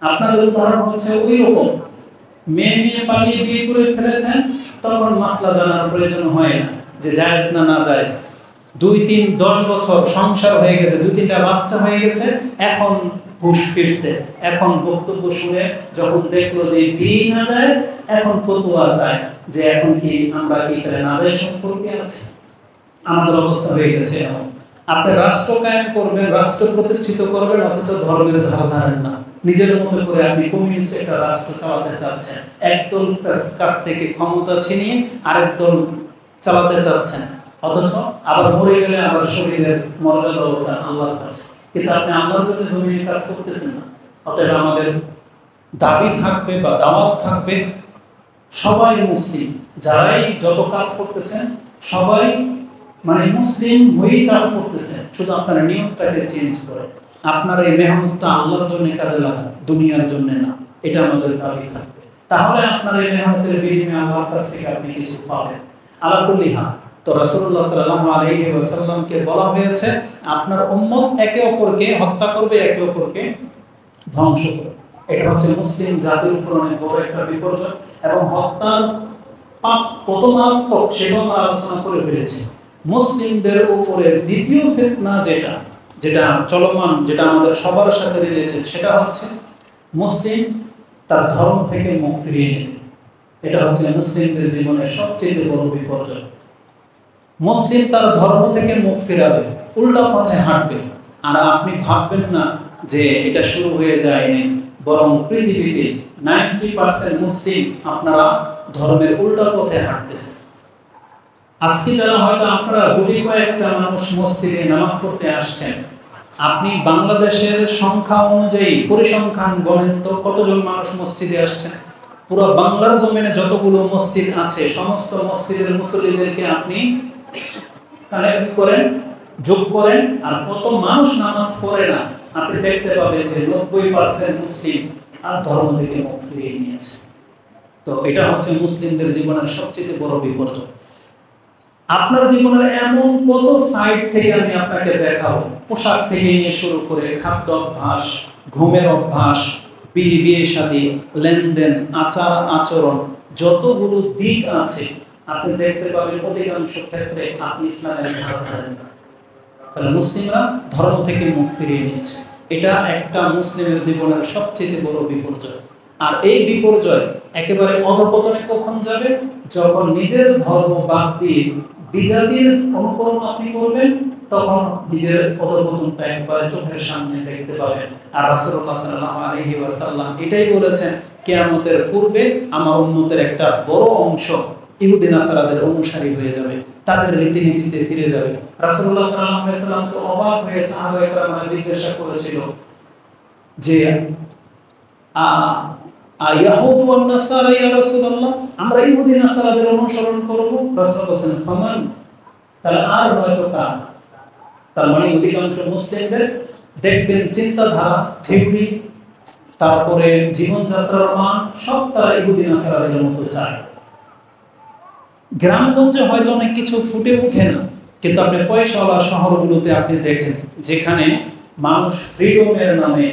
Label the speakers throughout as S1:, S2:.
S1: আপনাদের উদাহরণ হচ্ছে ওই রকম, মেয়ে নিয়ে পালিয়ে বিয়ে করে ফেলেছেন, তখন মাসলা জানার প্রয়োজন হয় না যে জায়েজ না না জায়েজ। 2-3-10 বছর সংসার হয়ে গেছে, 2-3টা বাচ্চা হয়ে গেছে, এখন হুঁশ ফিরছে, এখন বক্তব্য শুনে যখন দেখলো যে বিয়ে না জায়েজ, এখন ফতোয়া চায় যে এখন কি আমরা কি তাহলে না জায়েজ সম্পর্কে আছি। আমাদের অবস্থা হয়ে গেছে এখন। আপনি রাষ্ট্র কায়েম করবেন, রাষ্ট্র প্রতিষ্ঠিত করবেন, অথচ ধর্মের ধারা ধারেন না। নিজের মতো করে আপনি কমিউনিস্ট একটা রাষ্ট্র চালাতে চাচ্ছেন, একদল কাছ থেকে ক্ষমতা ছিনিয়ে আরেক দল চালাতে চাচ্ছেন, অথচ আবার মরে গেলে আবার শরীরের মর্যাদাও চান আল্লাহর কাছে, কিন্তু আপনি আল্লাহর জন্য জমিনে কাজ করতেছেন না। অতএব আমাদের দাবি থাকবে বা দাওয়াত থাকবে, সবাই মুসলিম, যারাই যত কাজ করতেছেন সবাই মানে মুসলিম হয়েই কাজ করতেছেন, শুধু আপনার নিয়মটাকে চেঞ্জ করে আপনার এই মেহনতটা আল্লাহর জন্য কাজে লাগান, দুনিয়ার জন্য না। এটা আমাদের দাবি থাকবে। তাহলে আপনার এই মেহনতের বিনিময়ে আল্লাহর কাছ থেকে আপনি কিছু পাবেন। আলা কুল্লি হাল, তো রাসূলুল্লাহ সাল্লাল্লাহু আলাইহি ওয়াসাল্লামকে বলা হয়েছে আপনার উম্মত একে অপরকে হত্যা করবে, একে অপরকে ধ্বংস করবে। এটা হচ্ছে মুসলিম জাতির উপর অনেক বড় একটা বিপর্যয়, এবং হত্যার পাপ কত মারাত্মক সেটাও আমরা আলোচনা করে ফেলেছি। মুসলিমদের উপরে দ্বিতীয় ফিতনা যেটা যেটা চলমান, যেটা আমাদের সবার সাথে রিলেটেড, সেটা হচ্ছে মুসলিম তার ধর্ম থেকে মুখ ফিরিয়ে নেবে। এটা হচ্ছে মুসলিমদের জীবনের সবচেয়ে বড় বিপর্যয়। মুসলিম তার ধর্ম থেকে মুখ ফিরাবে, উল্টা পথে হাঁটবে, আর আপনি ভাববেন না যে এটা শুরু হয়ে যায়নি, বরং পৃথিবীতে 90% মুসলিম আপনারা ধর্মের উল্টা পথে হাঁটতেছে। আজকে যারা হয়তো আপনারা গুটি কয়েকটা মানুষ মসজিদে নামাজ পড়তে আসছেন, আপনি বাংলাদেশের সংখ্যা অনুযায়ী পরিসংখ্যান গণেন তো কতজন মানুষ মসজিদে আসছেন। পুরো বাংলার জমিনে যতগুলো মসজিদ আছে সমস্ত মসজিদের মুসল্লিদেরকে আপনি কানেক্ট করেন, যোগ করেন, আর কত মানুষ নামাজ পড়ে না, আপনি দেখতে পাবেন যে 90% মুসলিম আর ধর্ম থেকে মুখ ফিরিয়ে নিয়েছে। তো এটা হচ্ছে মুসলিমদের জীবনের সবচেয়ে বড় বিপর্যয়। আপনার জীবনের এমন কত সাইড থেকে আমি আপনাকে দেখাবো, পোশাক থেকে নিয়ে শুরু করে খাদ্য অভ্যাস, ঘুমের অভ্যাস, বিয়ে শাদী, লেনদেন, আচার আচরণ, যতগুলো দিক আছে আপনি দেখতে পাবেন অধিকাংশ ক্ষেত্রে আপনি ইসলামের ধারা ধারেন না। তাহলে মুসলিমরা ধর্ম থেকে মুখ ফিরিয়ে নিয়েছে। এটা একটা মুসলিমের জীবনের সবচেয়ে বড় বিপর্যয়। আর এই বিপর্যয় একেবারে অধঃপতনে কখন যাবে? যখন নিজের ধর্ম বাদ দিয়ে বিজাতির অনুকরণ আপনি করবেন, তখন নিজের অধঃপতনটা একবারে চোখের সামনে দেখতে পাবেন। আর রাসূলুল্লাহ সাল্লাল্লাহু আলাইহি ওয়াসাল্লাম এটাই বলেছেন, কিয়ামতের পূর্বে আমার উম্মতের একটা বড় অংশ ইহুদি নাসারাদের অনুসারী হয়ে যাবে, তাদের রীতিনীতিতে ফিরে যাবে। রাসূলুল্লাহ সাল্লাল্লাহু আলাইহি ওয়াসাল্লাম তো অবাক হয়ে সাহাবায়ে কেরামরা জিজ্ঞাসা করেছিল যে ইয়াহুদ ওয়ান নাসারা ইয়া রাসূলুল্লাহ, আমরা ইহুদি নাসারাদের অনুসরণ করব? রাসূল বলেন ফামান, তাহলে আর হয়তো কার? তার মানে অধিকাংশ মুসলিমদের দেখবেন চিন্তাধারা, থিওরি, তারপরে জীবনযাত্রার মান সব তারা ইহুদি নাসারাদের মতো চায়। গ্রামগঞ্জে হয়তো অনেক কিছু ফুটে ওঠে না, কিন্তু আপনি পয়সাওয়ালা শহরগুলোতে আপনি দেখেন যেখানে মানুষ ফ্রিডমের নামে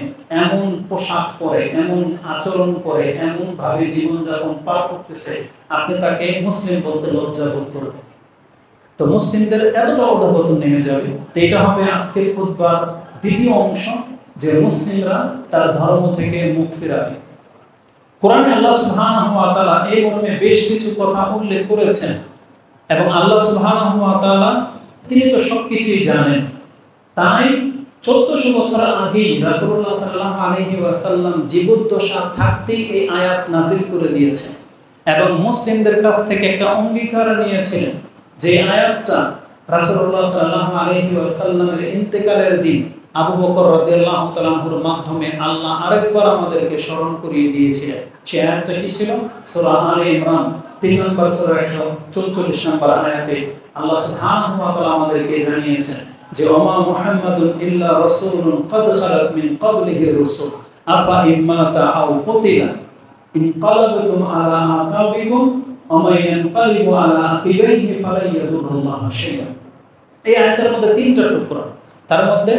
S1: এমন পোশাক পরে, এমন আচরণ করে, এমন ভাবে জীবনযাপন পার করতেছে, আপনি তাকে মুসলিম বলতে লজ্জা বোধ করবেন। তো মুসলিমদের এতটা অধঃপতন নেমে যাবে। তো এটা হবে আজকের খুতবার দ্বিতীয় অংশ, যে মুসলিমরা তার ধর্ম থেকে মুখ ফিরাবে। কোরআনে আল্লাহ সুবহানাহু ওয়া তাআলা এই মর্মে বেশ কিছু কথা উল্লেখ করেছেন, এবং আল্লাহ সুবহানাহু ওয়া তাআলা তিনি তো সবকিছুই জানেন। তাই 1400 বছর আগেই রাসূলুল্লাহ সাল্লাল্লাহু আলাইহি ওয়াসাল্লাম জীবদ্দশা থাকতেই এই আয়াত নাযিল করে দিয়েছেন, এবং মুসলিমদের কাছ থেকে একটা অঙ্গীকার নিয়েছিলেন যে আয়াতটা রাসূলুল্লাহ সাল্লাল্লাহু আলাইহি ওয়াসাল্লামের ইন্তেকালের দিন আবু বকর রাদিয়াল্লাহু তাআলা আনহুর মাধ্যমে আল্লাহ আরেকবার আমাদেরকে স্মরণ করিয়ে দিয়েছিলেন। সেই আয়াতটা কি ছিল? সূরা আলে ইমরান 3 নম্বর সূরা 144 নম্বর আয়াতে আল্লাহ সুবহানাহু ওয়া তাআলা আমাদেরকে জানিয়েছেন যে ওমা মুহাম্মাদুন ইল্লা রাসূলুন ক্বাদ খালাত মিন ক্বাবলিহির রাসূল আফা ইম্মাতা আও কুতিলা ইনকালাবতুম আলা আকাবিকুম ওয়া মান ইয়ানকালিবু আলা আকিবাইহি ফালা ইয়াদুরুল্লাহ শাইআ। এই আয়াতের মধ্যে তিনটা টুকরা, তার মধ্যে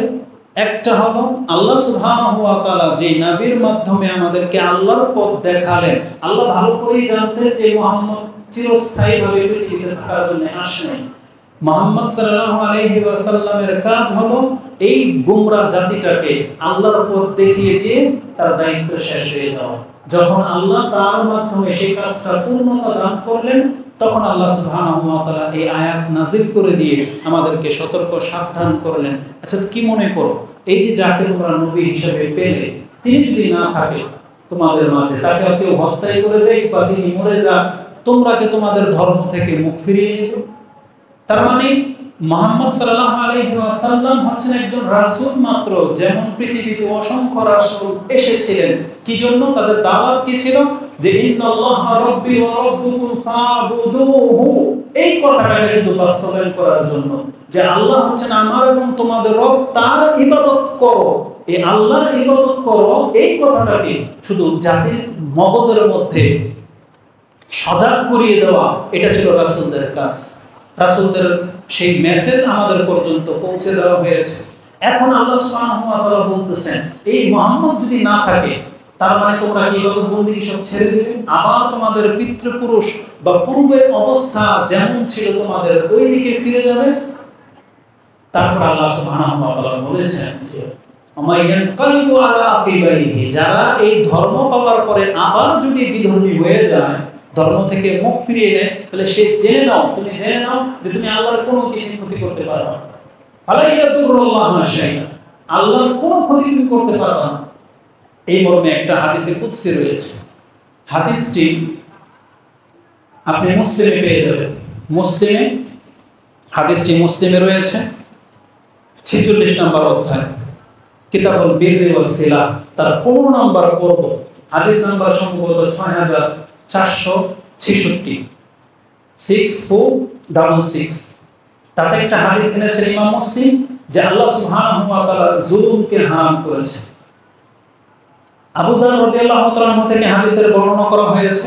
S1: একটা হলো আল্লাহ সুবহানাহু ওয়া তাআলা যে নবীর মাধ্যমে আমাদেরকে আল্লাহর পথ দেখালেন, আল্লাহ ভালো করেই জানতেন যে মুহাম্মদ চিরস্থায়ীভাবে পৃথিবীতে থাকার জন্য আসেন। মুহাম্মদ সাল্লাল্লাহু আলাইহি ওয়াসাল্লামের কাজ হলো এই গোমরা জাতিটাকে আল্লাহর পথ দেখিয়ে দিয়ে তার দায়িত্ব শেষ হয়ে যাওয়া। যখন আল্লাহ তার মাধ্যমে সেই কাজটা পূর্ণতা দান করলেন, তখন আল্লাহ সুবহানাহু ওয়া তাআলা এই আয়াত নাযিল করে দিয়ে আমাদেরকে সতর্ক সাবধান করলেন। আচ্ছা, কি মনে করো, এই যে যাকে তোমরা নবী হিসেবে পেলে, তিনি যদি না থাকে তোমাদের মাঝে, তাকে কেউ হত্যা করে দেয় বা তিনি মরে যাক, তোমরা কি তোমাদের ধর্ম থেকে মুখ ফিরিয়ে নেবে? তার মানে মুহাম্মদ সাল্লাল্লাহু আলাইহি ওয়াসাল্লাম হচ্ছেন একজন রাসূল মাত্র। যেমন পৃথিবীতে অসংখ্য রাসূল এসেছিলেন, কি জন্য? তাদের দাওয়াত কি ছিল? যে ইন্নাল্লাহা রাব্বি ওয়া রাব্বুকুম ফা'বুদুহু, এই কথাটাকে শুধু বাস্তবায়ন করার জন্য, যে আল্লাহ হচ্ছেন আমার এবং তোমাদের রব, তার ইবাদত করো, এই আল্লাহর ইবাদত করো, এই কথাটাকে শুধু জাতির মগজের মধ্যে সজাগ করিয়ে দেওয়া, এটা ছিল রাসূলদের কাজ। রাসূলদের সেই মেসেজ আমাদের পর্যন্ত পৌঁছে দেওয়া হয়েছে। এখন আল্লাহ সুবহানাহু ওয়া তাআলা বলতেছেন, এই মুহাম্মদ যদি না থাকে, তার মানে তোমরা কি ইবাদত বন্দেগী সব ছেড়ে দিবে, আবার তোমাদের পিতৃপুরুষ বা পূর্বের অবস্থা যেমন ছিল তোমাদের ওই দিকে ফিরে যাবে? তারপর আল্লাহ সুবহানাহু ওয়া তাআলা বলেছেন যে আমায়ানকালিবু আলা আকিবাইহি, যারা এই ধর্ম পাওয়ার পরে আবার যদি বিধর্মী হয়ে যায়, ধর্ম থেকে মুখ ফিরিয়ে নেয়, তাহলে সে জেনে নাও, তুমি জেনে নাও যে তুমি আল্লাহর কোনো কিছু ক্ষতি করতে পারবে না। ফালা ইয়াদুরুল্লাহা শাইআ, আল্লাহর কোনো ক্ষতি তুমি করতে পারবে না। এই মর্মে একটা হাদিসে কুদসি রয়েছে। হাদিসটি আপনি মুসলিমে পেয়ে যাবেন। মুসলিমে, হাদিসটি মুসলিমে রয়েছে 46 নম্বর অধ্যায়, কিতাবুল বিররি ওয়াস সিলাহ, তার 15 নম্বর পর্ব, হাদিস নাম্বার সম্ভবত 6466, 6466। তাতে একটা হাদিস এনেছেন ইমাম মুসলিম যে আল্লাহ সুবহানাহু ওয়া তাআলা জুলুমকে হারাম করেছেন। আবু যার রাদিয়াল্লাহু তাআলা থেকে হাদিসের বর্ণনা করা হয়েছে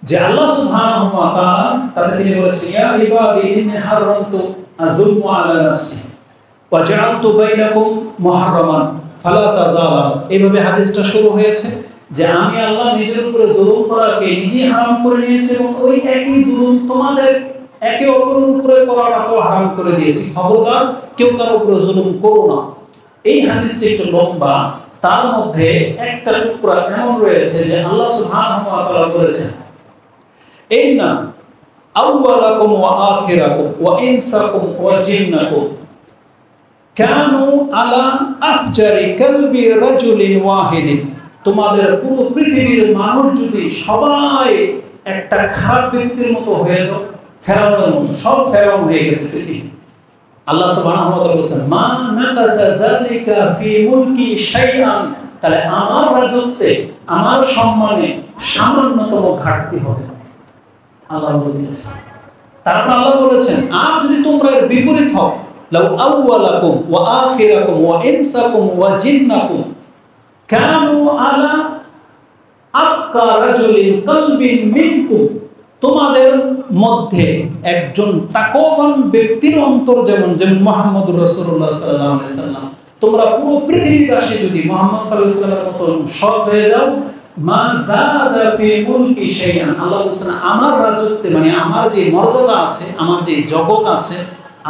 S1: যে আল্লাহ সুবহানাহু ওয়া তাআলা তাতে তিনি বলেছেন, ইয়া ইবাদি ইন্নী হারামতু আয-যুলমা আলা নাফসি ওয়া জাআলতু বাইনাকুম মুহাররামান ফালা তাযালামু। এইভাবে হাদিসটা শুরু হয়েছে যে আমি আল্লাহ নিজের উপরে জুলুম করাকে নিজেই হারাম করে নিয়েছি এবং ওই একই জুলুম তোমাদের একে অপরের উপরে করাটাকেও হারাম করে দিয়েছি। খবরদার কেউ কারো উপরে জুলুম করো না। এই হাদিসটি একটু লম্বা, তার মধ্যে একটা টুকরা এমন রয়েছে যে আল্লাহ সুবহানাহু ওয়া তাআলা বলেছেন, ইন্না আউওয়ালাকুম ওয়া আখিরাকুম ওয়া ইনসাকুম ওয়া জিন্নাকুম কানু আলা আফজারি কালবি রাজুলিন ওয়াহিদিন। তোমাদের পুরো পৃথিবীর মানুষ যদি সবাই একটা খারাপ ব্যক্তির মতো হয়ে যাও, ফেরাউনের মতো, সব ফেরাউন হয়ে গেছে পৃথিবী। আল্লাহ সুবহানাহু ওয়া তাআলা বলেন, মা নাকাসা যালিকা ফি মুলকি শাইআন, তাহলে আমার রাজত্বে, আমার সম্মানে সামান্যতম ঘাটতি হবে না, আল্লাহ বলেছেন। তারপর আল্লাহ বলেছেন, আর যদি তোমরা এর বিপরীত হও, লাউ আউওয়ালাকুম ওয়া আখিরাকুম ওয়া ইনসাকুম ওয়া জিন্নাকুম কানু আলা আতকা রাজুলিন কলবিন মিনকুম, তোমাদের মধ্যে একজন তাকওয়াবান ব্যক্তির অন্তর যেমন মুহাম্মদুর রাসূলুল্লাহ সাল্লাল্লাহু আলাইহি সাল্লাম, তোমরা পুরো পৃথিবীবাসী যদি মুহাম্মদ সাল্লাল্লাহু আলাইহি সাল্লামের মতো সৎ হয়ে যাও, মা যাদা ফি মুলকি শাইআন, আল্লাহ বলেন আমার রাজত্বে, মানে আমার যে মর্যাদা আছে, আমার যে জগৎ আছে,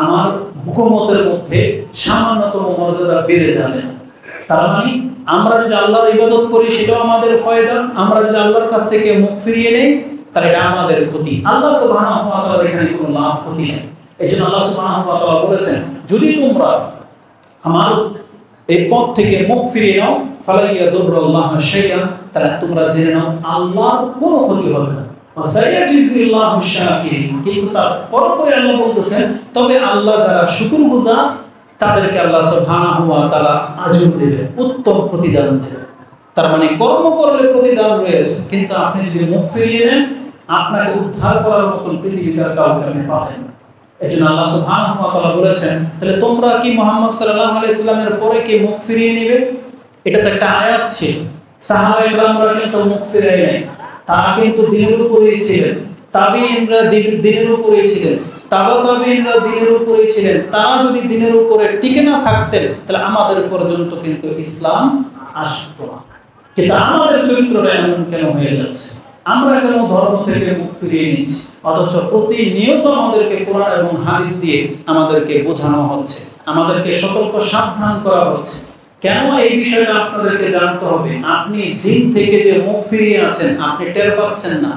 S1: আমার হুকুমতের মধ্যে সামান্যতম মর্যাদা বেড়ে যাবে না। তার মানে আমরা যদি আল্লাহর ইবাদত করি সেটাও আমাদের ফায়দা, আমরা যদি আল্লাহর কাছ থেকে মুখ ফিরিয়ে নেই তাহলে এটা আমাদের ক্ষতি। আল্লাহ সুবহানাহু ওয়া তাআলার এখানে কোনো লাভ ক্ষতি নেই। এইজন্য আল্লাহ সুবহানাহু ওয়া তাআলা বলেছেন, যদি তোমরা আমার এই পথ থেকে মুখ ফিরিয়ে নাও, ফালা ইয়াদুরুল্লাহা শাইআন, তাহলে তোমরা জেনে নাও আল্লাহর কোনো ক্ষতি হবে না। ওয়াসায়াজিজিল্লাহু শাকিরিন, কিন্তু তারপরে আল্লাহ বলতেছেন, তবে আল্লাহ যারা শুকরগুজার তাদেরকে আল্লাহ সুবহানাহু ওয়া তাআলা আজর দেবে, উত্তম প্রতিদান দেবে। তার মানে কর্ম করলে প্রতিদান রয়েছে, কিন্তু আপনি যদি মুখ ফিরিয়ে নেন, আপনাকে উদ্ধার করার মতন পৃথিবীতে কাউকে আপনি পাবেন না। এজন্য আল্লাহ সুবহানাহু ওয়া তাআলা বলেছেন, তাহলে তোমরা কি মুহাম্মদ সাল্লাল্লাহু আলাইহি সাল্লামের পরে কি মুখ ফিরিয়ে নেবে? এটা তো একটা আয়াত ছিল। সাহাবায়ে কেরামরা কিন্তু মুখ ফিরিয়ে নেয়, তারা কিন্তু দ্বীনের উপরেই ছিলেন, তাবিঈনরা দ্বীনের উপরেই ছিলেন। তাবাতাবিনরা দিনের উপরে ছিলেন, তারা যদি দিনের উপরে টিকে না থাকতেন তাহলে আমাদের পর্যন্ত কিন্তু ইসলাম আসতো না। কিন্তু আমাদের চরিত্রটা এমন কেন হয়ে যাচ্ছে? আমরা কেন ধর্ম থেকে মুখ ফিরিয়ে নিচ্ছি, অথচ প্রতিনিয়ত আমাদেরকে কোরআন এবং হাদিস দিয়ে আমাদেরকে বোঝানো হচ্ছে, আমাদেরকে সতর্ক সাবধান করা হচ্ছে। কেন এই বিষয়টা আপনাদেরকে জানতে হবে? আপনি দিন থেকে যে মুখ ফিরিয়ে আছেন, আপনি টের পাচ্ছেন না।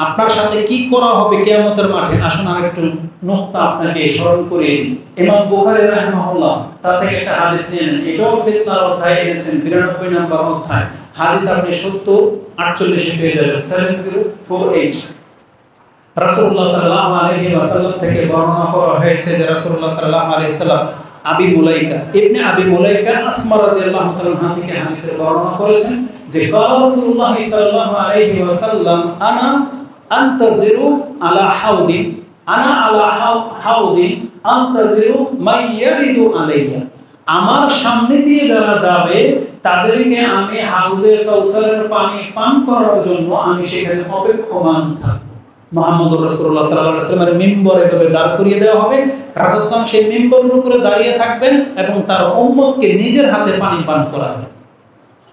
S1: আপনার সাথে কি করা হবে কিয়ামতের মাঠে? আসুন আরেকটু নুকতা আপনাকে স্মরণ করিয়ে দিই। ইমাম বুখারী রাহিমাহুল্লাহ তার থেকে একটা হাদিস নিয়ে নেন। এটাও ফিতনার অধ্যায় এনেছেন, 92 নম্বর অধ্যায়। হাদিস আপনি 70-48 পেয়ে যাবেন, 7048। রাসূলুল্লাহ সাল্লাল্লাহু আলাইহি ওয়াসাল্লাম থেকে বর্ণনা করা হয়েছে যে রাসূলুল্লাহ সাল্লাল্লাহু আলাইহি ওয়াসাল্লাম আবি মুলাইকা ইবনে আবি মুলাইকা আসমা রাদিয়াল্লাহু তাআলা থেকে হাদিসে বর্ণনা করেছেন যে ক্বালা রাসূলুল্লাহ সাল্লাল্লাহু আলাইহি ওয়াসাল্লাম আনা আনতাজিরু আলা হাউদিন, আনা আলা হাউদিন আনতাজিরু মাইয়ারিদু আলাইয়া। আমার সামনে দিয়ে যারা যাবে তাদেরকে আমি হাউজে কাউসারের পানি পান করার জন্য আমি সেখানে অপেক্ষমান থাকব। মুহাম্মদুর রাসূলুল্লাহ সাল্লাল্লাহু আলাইহি ওয়াসাল্লামের মিম্বরে এভাবে দাঁড় করিয়ে দেওয়া হবে। রাসূল সাল্লাল্লাহু সেই মিম্বরের উপরে দাঁড়িয়ে থাকবেন এবং তার উম্মতকে নিজের হাতে পানি পান করাবেন।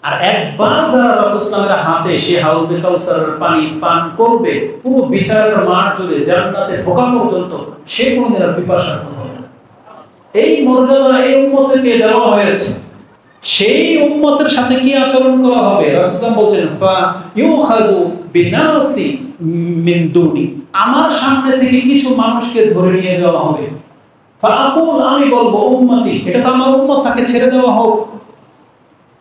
S1: আর একবার যারা রাসূল সাল্লাল্লাহু হাতে সে হাউজে কাউসারের পানি পান করবে, পুরো বিচারের মাঠ জুড়ে জান্নাতে ঢোকা পর্যন্ত সে কোনদিন আর পিপাসা হবে না। এই মর্যাদা এই উম্মতকে দেওয়া হয়েছে। সেই উম্মতের সাথে কি আচরণ করা হবে? রাসূল সাল্লাল্লাহু বলছেন ফা ইউখাযু বিনাসি মিন দুনি, আমার সামনে থেকে কিছু মানুষকে ধরে নিয়ে যাওয়া হবে। ফাআকুল, আমি বলবো উম্মতি, এটা তো আমার উম্মত, তাকে ছেড়ে দেওয়া হোক,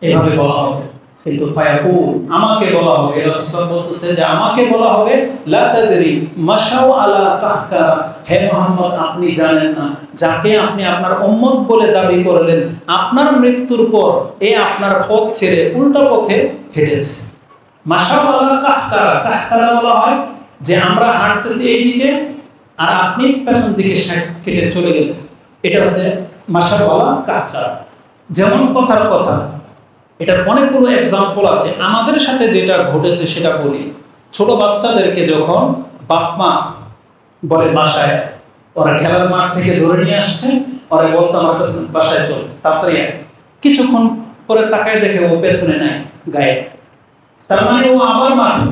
S1: এভাবে বলা হবে। কিন্তু ফায়াকুল, আমাকে বলা হবে। রাসূল বলতেছে যে আমাকে বলা হবে লা তাদরি মাশাউ আলা কাহকারা, হে মুহাম্মদ আপনি জানেন না যাকে আপনি আপনার উম্মত বলে দাবি করলেন আপনার মৃত্যুর পর এ আপনার পথ ছেড়ে উল্টা পথে হেঁটেছে। মাশাউ আলা কাহকারা, কাহকারা বলা হয় যে আমরা হাঁটতেছি এইদিকে আর আপনি পেছন দিকে সাইড কেটে চলে গেলেন, এটা হচ্ছে মাশাউ আলা কাহকারা। যেমন কথার কথা, এটার অনেকগুলো এক্সাম্পল আছে। আমাদের সাথে যেটা ঘটেছে সেটা বলি। ছোট বাচ্চাদেরকে যখন বাপ মা বলে বাসায়, ওরা খেলার মাঠ থেকে ধরে নিয়ে আসছে, ওরা বলতো আমার বাসায় চল, তাড়াতাড়ি আয়। কিছুক্ষণ পরে তাকায় দেখে ও পেছনে নাই গায়ে, তার মানে ও আবার মাঠে,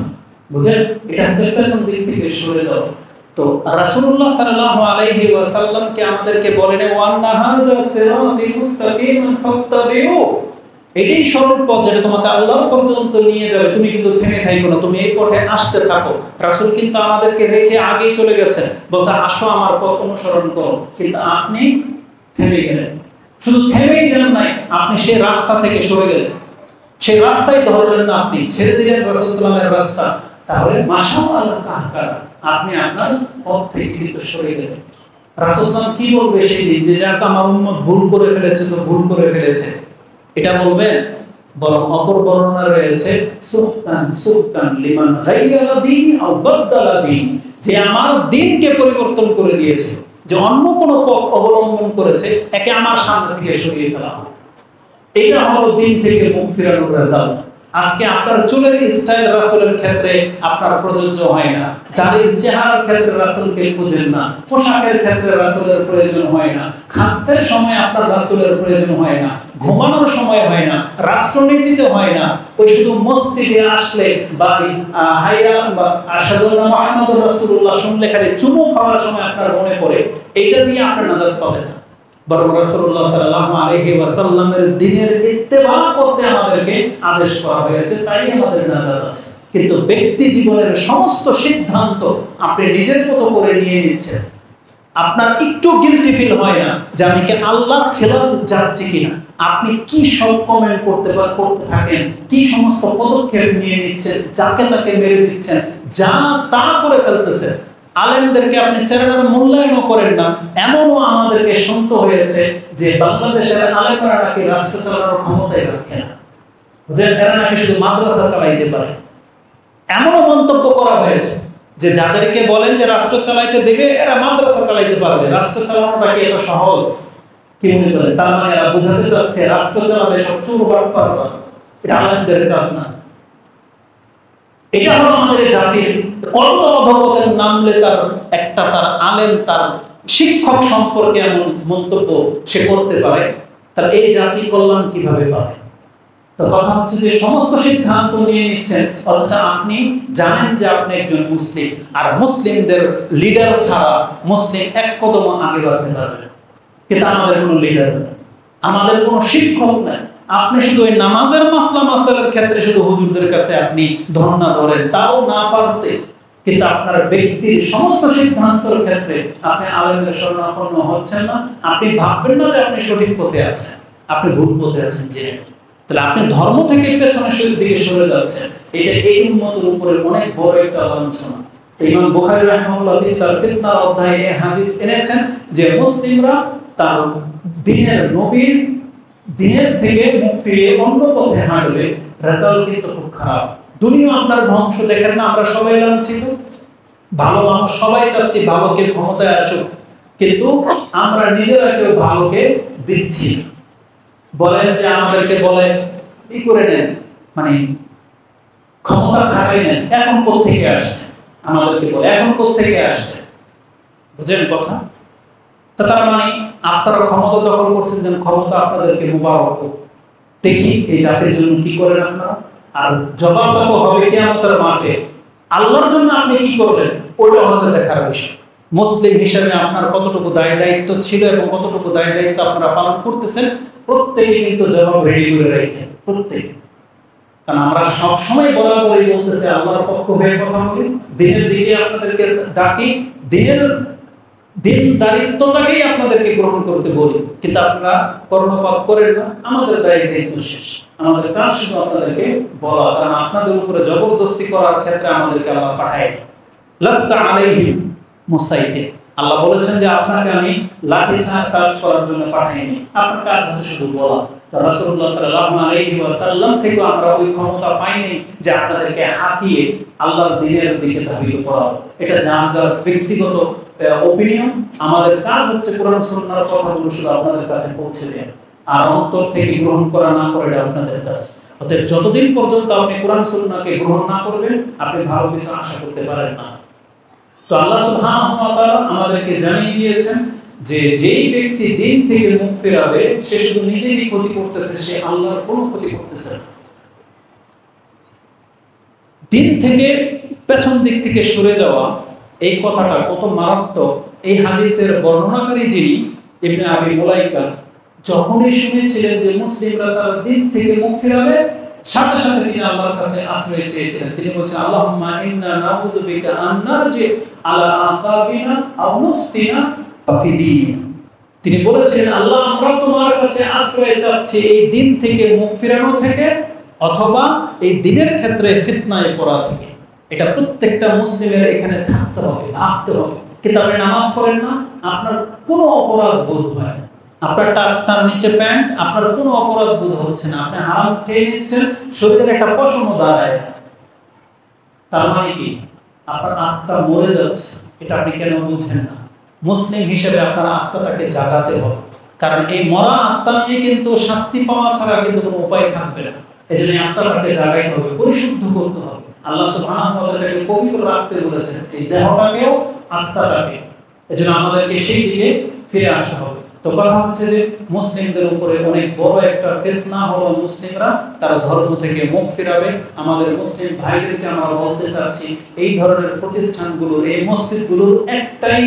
S1: বুঝেন? এটা হচ্ছে পেছন দিক থেকে সরে যাও। তো রাসূলুল্লাহ সাল্লাল্লাহু আলাইহি ওয়াসাল্লামকে আমাদেরকে বলেন ওয়ান্না হাযা সিরাতি মুস্তাকিমান ফাত্তাবিউ, এটাই সরল পথ যেটা তোমাকে আল্লাহ পর্যন্ত নিয়ে যাবে, তুমি কিন্তু থেমে থাকো না, তুমি এই পথে আসতে থাকো। রাসূল কিন্তু আমাদেরকে রেখে আগেই চলে গেছেন, বলছে আসো আমার পথ অনুসরণ করো, কিন্তু আপনি থেমে গেলেন। শুধু থেমেই যান নাই, আপনি সেই রাস্তা থেকে সরে গেলেন, সেই রাস্তায় ধরলেন না, আপনি ছেড়ে দিলেন রাসূল সাল্লাল্লাহু রাস্তা। তাহলে মাশাআল্লাহ কাহকারা, আপনি আপনার পথ থেকে কিন্তু সরে গেলেন। রাসূল সাল্লাল্লাহু কি বলবে সেই দিন যে যাক আমার উম্মত ভুল করে ফেলেছে, তো ভুল করে ফেলেছে এটা বলবেন? বরং অপর বর্ণনা রয়েছে সুহতান সুহতান লিমান গায়্যারা দীনি আও বাদদালা দীন, যে আমার দ্বীনকে পরিবর্তন করে দিয়েছে, যে অন্য কোন পথ অবলম্বন করেছে, একে আমার সামনে থেকে সরিয়ে ফেলা হবে। এটা হলো দ্বীন থেকে মুখ ফিরানোর রেজাল্ট। আজকে আপনার চুলের স্টাইল রাসূলের ক্ষেত্রে আপনার প্রযোজ্য হয় না, দাড়ির চেহারার ক্ষেত্রে রাসূলকে খুঁজেন না, পোশাকের ক্ষেত্রে রাসূলের প্রয়োজন হয় না, খাদ্যের সময় আপনার রাসূলের প্রয়োজন হয় না, ঘুমানোর সময় হয় না, রাষ্ট্রনীতিতে হয় না, ওই শুধু মসজিদে আসলে বা হাইয়া বা আশহাদু আন্না মুহাম্মাদুর রাসূলুল্লাহ শুনলে খালি চুমু খাওয়ার সময় আপনার মনে পড়ে, এটা দিয়ে আপনি নাজাত পাবেন না। বরং রাসূলুল্লাহ সাল্লাল্লাহু আলাইহি ওয়াসাল্লামের দ্বীনের ইত্তেবা করতে আমাদেরকে আদেশ করা হয়েছে, তাই আমাদের নাজাত আছে। কিন্তু ব্যক্তি জীবনের সমস্ত সিদ্ধান্ত আপনি নিজের মতো করে নিয়ে নিচ্ছেন, আপনার একটু গিলটি ফিল হয় না যে আমি কি আল্লাহর খেলাফ যাচ্ছি কিনা। আপনি কি সব কমেন্ট করতে থাকেন, কি সমস্ত পদক্ষেপ নিয়ে নিচ্ছেন, যাকে তাকে মেরে দিচ্ছেন, যা তা করে ফেলতেছেন। আলেমদেরকে আপনি চেহারার মূল্যায়নও করেন না। এমনও আমাদেরকে শুনতে হয়েছে যে বাংলাদেশের আলেমরা নাকি রাষ্ট্র চালানোর ক্ষমতাই রাখে না, যে এরা নাকি শুধু মাদ্রাসা চালাইতে পারে। এমনও মন্তব্য করা হয়েছে যে যাদেরকে বলেন যে রাষ্ট্র চালাইতে দেবে, এরা মাদ্রাসা চালাইতে পারবে, রাষ্ট্র চালানোটা কি এত সহজ? কি মনে করেন? তার মানে এরা বোঝাতে চাচ্ছে রাষ্ট্র চালাবে সব চোর বাটপার, এটা আলেমদের কাজ না। এটা হলো আমাদের জাতির কত অধপতন নামলে তার একটা তার আলেম তার শিক্ষক সম্পর্কে এমন মন্তব্য সে করতে পারে, তাহলে এই জাতি কল্যাণ কিভাবে পাবে? তো কথা হচ্ছে যে সমস্ত সিদ্ধান্ত নিয়ে নিচ্ছেন, অথচ আপনি জানেন যে আপনি একজন মুসলিম, আর মুসলিমদের লিডার ছাড়া মুসলিম এক কদম আগে বাড়তে পারবে না। কিন্তু আমাদের কোনো লিডার নেই, আমাদের কোনো শিক্ষক নেই। আপনি শুধু ওই নামাজের মাসলা মাসালার ক্ষেত্রে শুধু হুজুরদের কাছে আপনি ধর্ণা ধরেন, তাও না পারতে, কিন্তু আপনার ব্যক্তির সমস্ত সিদ্ধান্তের ক্ষেত্রে আপনি আলেমদের শরণাপন্ন হচ্ছেন না। আপনি ভাববেন না যে আপনি সঠিক পথে আছেন, আপনি ভুল পথে আছেন জেনে। তাহলে আপনি ধর্ম থেকে পেছনের দিকে সরে যাচ্ছেন। এটা এই উম্মতের উপরে অনেক বড় একটা লাঞ্ছনা। ইমাম বুখারী রাহিমাহুল্লাহ তার ফিতনার অধ্যায়ে এই হাদিস এনেছেন যে মুসলিমরা তার দ্বীনের নবীর দিনের থেকে মুখ ফিরিয়ে অন্য পথে হাঁটবে, রেজাল্ট কিন্তু খুব খারাপ। দুনিয়া আপনার ধ্বংস। দেখেন না, আমরা সবাই লাঞ্ছিত, ভালো মানুষ সবাই চাচ্ছি ভালোকে ক্ষমতায় আসুক, কিন্তু আমরা নিজেরা কেউ ভালোকে দিচ্ছি। বলেন যে আমাদেরকে বলে কি করে নেন, মানে ক্ষমতা খাটাই নেন, এখন কোত্থেকে আসছে, আমাদেরকে বলে এখন কোত্থেকে আসছে। বুঝেন কথা? তো তার মানে আপনারা ক্ষমতা দখল করছেন, যেন ক্ষমতা আপনাদেরকে মুবারক হোক। দেখি এই জাতির জন্য কি করেন আপনারা, আর জবাব হবে কিয়ামতের মাঠে। আল্লাহর জন্য আপনি কি করলেন ওটা হচ্ছে দেখার বিষয়। মুসলিম হিসেবে আপনার কতটুকু দায় দায়িত্ব ছিল এবং কতটুকু দায় দায়িত্ব আপনারা পালন করতেছেন, প্রত্যেকে কিন্তু জবাব রেডি করে রাখেন, প্রত্যেকে। কারণ আমরা সবসময় বরাবরই বলতেছি আল্লাহর পক্ষ হয়ে কথা বলি, দিনের দিকে আপনাদেরকে ডাকি, দিনদারিত্বটাকেই আপনাদেরকে গ্রহণ করতে বলি, কিন্তু আপনারা কর্ণপাত করেন না। আমাদের দায়িত্ব শেষ, আমাদের কাজ শুধু আপনাদেরকে বলা, কারণ আপনাদের উপরে জবরদস্তি করার ক্ষেত্রে আমাদেরকে আল্লাহ পাঠায়। লাস্তা আলাইহিম মুসাইতিন, আল্লাহ বলেছেন যে আপনাকে আমি লাঠি চার্জ করার জন্য পাঠাইনি, আপনার কাজ হচ্ছে শুধু বলা। রাসূলুল্লাহ সাল্লাল্লাহু আলাইহি ওয়াসাল্লাম থেকে আমরা ওই ক্ষমতা পাইনি যে আপনাদেরকে হাঁকিয়ে আল্লাহর দ্বীনের দিকে ধাবিত করা। এটা যার ব্যক্তিগত অপিনিয়ন। আমাদের কাজ হচ্ছে কোরআন সুন্নাহর কথাগুলো শুধু আপনাদের কাছে পৌঁছে দেওয়া, আর অন্তর থেকে গ্রহণ করা না করে এটা আপনাদের কাজ। অতএব যতদিন পর্যন্ত আপনি কোরআন সুন্নাহকে গ্রহণ না করবেন, আপনি ভালো কিছু আশা করতে পারেন না। তো আল্লাহ সুবহানাহু ওয়া তাআলা আমাদেরকে জানিয়ে দিয়েছেন যে যেই ব্যক্তি দিন থেকে মুখ ফেরাবে সে শুধু নিজেরই ক্ষতি করতেছে, সে আল্লাহর কোনো ক্ষতি করতেছে না। দিন থেকে পেছন দিক থেকে সরে যাওয়া, এই কথাটা কত মারাত্মক। এই হাদিসের বর্ণনাকারী যিনি ইবনে আবি মুলাইকা, যখনই শুনেছিলেন যে মুসলিমরা তারা দিন থেকে মুখ ফেরাবে, সাথে সাথে তিনি আল্লাহর কাছে আশ্রয় চেয়েছিলেন। তিনি বলছেন আল্লাহুম্মা ইন্না নাউযু বিকা আন নারজি আলা আকাবিনা আও নুফতিনা ফি দীনিনা। তিনি বলেছিলেন আল্লাহ আমরা তোমার কাছে আশ্রয় চাচ্ছি এই দিন থেকে মুখ ফেরানো থেকে, অথবা এই দিনের ক্ষেত্রে ফিতনায় পড়া থেকে। এটা প্রত্যেকটা মুসলিমের এখানে থাকতে হবে, ভাবতে হবে। কিন্তু আপনি নামাজ পড়েন না, আপনার কোনো অপরাধ বোধ হয় না, আপনার নিচে প্যান্ট, আপনার কোনো অপরাধ বোধ হচ্ছে না, আপনি হারাম খেয়ে নিচ্ছেন, শরীরের একটা পশমও দাঁড়ায় না, তার মানে কি আপনার আত্মা মরে যাচ্ছে। এটা আপনি কেন বুঝেন না? মুসলিম হিসেবে আপনার আত্মাটাকে জাগাতে হবে, কারণ এই মরা আত্মা নিয়ে কিন্তু শাস্তি পাওয়া ছাড়া কিন্তু কোনো উপায় থাকবে না। এই জন্য আত্মাটাকে জাগাইতে হবে, পরিশুদ্ধ করতে হবে। আল্লাহ সুবহানাহু ওয়া তাআলা এটাকে পবিত্র রাখতে বলেছেন, এই দেহটাকেও আত্মাটাকে। এজন্য আমাদেরকে সেই দিকে ফিরে আসতে হবে। তো কথা হচ্ছে যে মুসলিমদের উপরে অনেক বড় একটা ফিতনা হলো মুসলিমরা তারা ধর্ম থেকে মুখ ফিরাবে। আমাদের মুসলিম ভাইদেরকে আমরা বলতে চাচ্ছি, এই ধরনের প্রতিষ্ঠানগুলোর, এই মসজিদগুলোর একটাই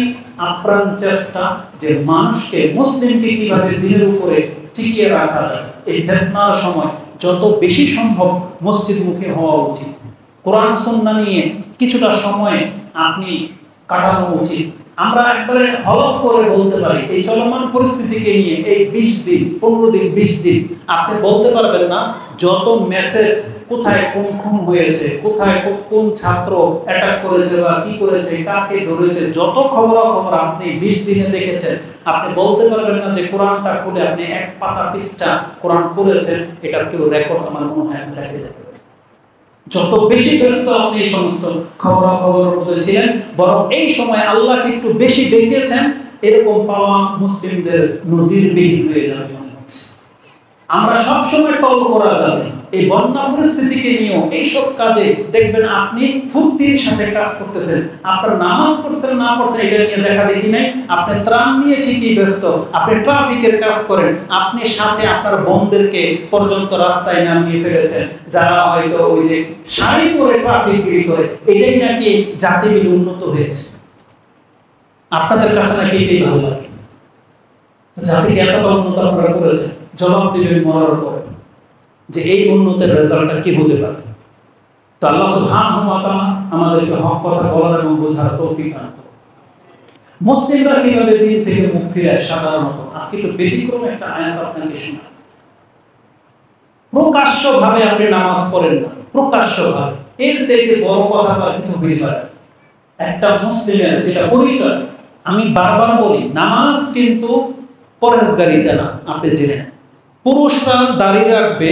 S1: আপ্রাণ চেষ্টা যে মানুষকে, মুসলিমকে কিভাবে দিনের উপরে টিকিয়ে রাখা যায়। এই ফিতনার সময় যত বেশি সম্ভব মসজিদমুখী হওয়া উচিত। কোরআন সুন্নাহ নিয়ে কিছুটা সময় আপনি কাটানো উচিত। আমরা একবারে হলফ করে বলতে পারি এই চলমান পরিস্থিতিকে নিয়ে এই 20 দিন 15 দিন 20 দিন আপনি বলতে পারবেন না যত মেসেজ, কোথায় কোন খুন হয়েছে, কোথায় কোন ছাত্র অ্যাটাক করেছে বা কি করেছে, কাকে ধরেছে, যত খবর আপনি 20 দিনে দেখেছেন, আপনি বলতে পারবেন না যে কোরআনটা খুলে আপনি এক পাতা পৃষ্ঠা কোরআন পড়েছেন, এটা কেউ রেকর্ড আমার মনে হয় রেখে দেবে। যত বেশি ব্যস্ত আপনি এই সমস্ত খবরের মধ্যে ছিলেন, বরং এই সময় আল্লাহকে একটু বেশি ডেকেছেন, এরকম পাওয়া মুসলিমদের নজিরবিহীন হয়ে যাবে মনে হচ্ছে। আমরা সবসময় টল করা যাবে, এই বন্যা পরিস্থিতিকে নিয়েও এইসব কাজে দেখবেন আপনি ফুর্তির সাথে কাজ করতেছেন, আপনার নামাজ পড়ছেন না পড়ছেন এটা নিয়ে দেখা দেখি নাই, আপনি ত্রাণ নিয়ে ঠিকই ব্যস্ত, আপনি ট্রাফিকের কাজ করেন, আপনি সাথে আপনার বন্ধুদেরকে পর্যন্ত রাস্তায় নামিয়ে ফেলেছেন, যারা হয়তো ওই যে শাড়ি পরে ট্রাফিক গিরি করে, এটাই নাকি জাতিবিল উন্নত হয়েছে। আপনাদের কাছে নাকি এটাই ভালো লাগে? জাতিকে এতটা উন্নত আপনারা করেছেন, জবাব দিবেন মরার পরে যে এই উন্নতের রেজাল্টটা কি হতে পারে। তো আল্লাহ সুবহানাহু ওয়া তাআলা আমাদেরকে হক কথা বলার এবং বোঝার তৌফিক দান করুন। মুসলিমরা কিভাবে দিন থেকে মুখ ফিরায় সাধারণত, আজকে একটু ব্যতিক্রম একটা আয়াত আপনাকে শোনাই। প্রকাশ্যভাবে আপনি নামাজ পড়েন না, প্রকাশ্যভাবে, এর চাইতে বড় কথা আর কিছু হতে পারে। একটা মুসলিমের যেটা পরিচয়, আমি বারবার বলি, নামাজ কিন্তু পরহেজগারিতা না, আপনি জেনে নেন। পুরুষরা দাড়ি রাখবে,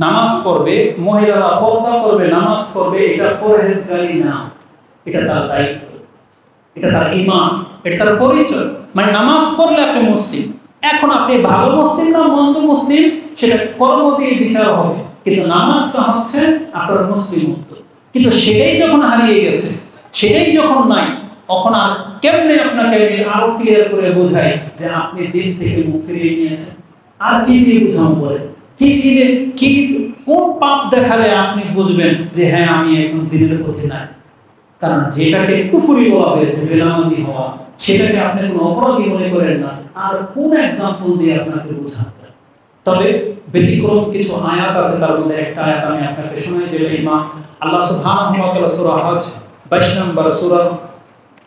S1: নামাজ পড়বে, মহিলারা পর্দা করবে, নামাজ পড়বে, এটা পরহেজগারি না, এটা তার দায়িত্ব, এটা তার ঈমান, এটা তার পরিচয়। মানে নামাজ পড়লে আপনি মুসলিম। এখন আপনি ভালো মুসলিম না মন্দ মুসলিম সেটা কর্ম দিয়ে বিচার হবে, কিন্তু নামাজটা হচ্ছে আপনার মুসলিমত্ব। কিন্তু সেটাই যখন হারিয়ে গেছে, সেটাই যখন নাই, তখন আর কেমনে আপনাকে আমি আরো ক্লিয়ার করে বোঝাই যে আপনি দিন থেকে মুখ ফিরিয়ে নিয়েছেন। আর কি দিয়ে বুঝানো পড়ে, কি দিলে কি কোন পাপ দেখালে আপনি বুঝবেন যে হ্যাঁ আমি এখন দিনের পথে নাই। কারণ যেটাকে কুফরি বলা হয়েছে, বেনামাজি হওয়া, সেটাকে আপনি কোনো অপরাধী মনে করেন না। আর কোন এক্সাম্পল দিয়ে আপনাকে বোঝাতে? তবে ব্যতিক্রম কিছু আয়াত আছে, তার মধ্যে একটা আয়াত আমি আপনাকে শোনাই, যেটা ইমাম আল্লাহ সুবহানাহু ওয়া তাআলা সূরা হজ 22 নম্বর সূরা